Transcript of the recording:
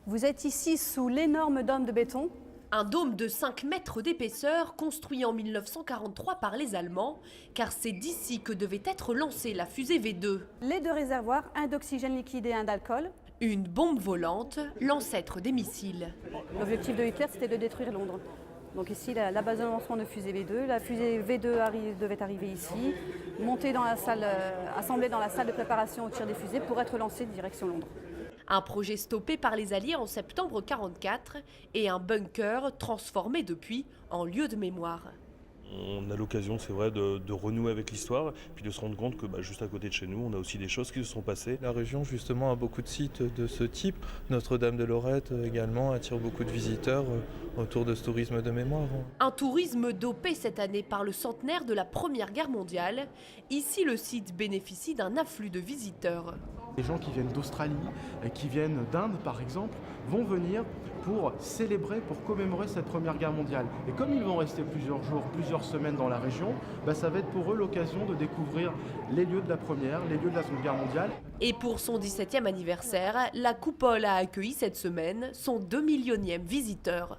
Vous êtes ici sous l'énorme dôme de béton. Un dôme de 5 mètres d'épaisseur construit en 1943 par les Allemands, car c'est d'ici que devait être lancée la fusée V2. Les deux réservoirs, un d'oxygène liquide et un d'alcool. Une bombe volante, l'ancêtre des missiles. L'objectif de Hitler, c'était de détruire Londres. Donc ici, la base de lancement de fusée V2. La fusée V2 devait arriver ici, montée dans la salle, assemblée dans la salle de préparation au tir des fusées pour être lancée direction Londres. Un projet stoppé par les Alliés en septembre 1944 et un bunker transformé depuis en lieu de mémoire. On a l'occasion, c'est vrai, de renouer avec l'histoire, puis de se rendre compte que juste à côté de chez nous, on a aussi des choses qui se sont passées. La région, justement, a beaucoup de sites de ce type. Notre-Dame de Lorette, également, attire beaucoup de visiteurs autour de ce tourisme de mémoire. Un tourisme dopé cette année par le centenaire de la Première Guerre mondiale. Ici, le site bénéficie d'un afflux de visiteurs. Les gens qui viennent d'Australie, qui viennent d'Inde par exemple, vont venir pour célébrer, pour commémorer cette Première Guerre mondiale. Et comme ils vont rester plusieurs jours, plusieurs semaines dans la région, ça va être pour eux l'occasion de découvrir les lieux de la Première, les lieux de la Seconde Guerre mondiale. Et pour son 17e anniversaire, la Coupole a accueilli cette semaine son 2 millionième visiteur.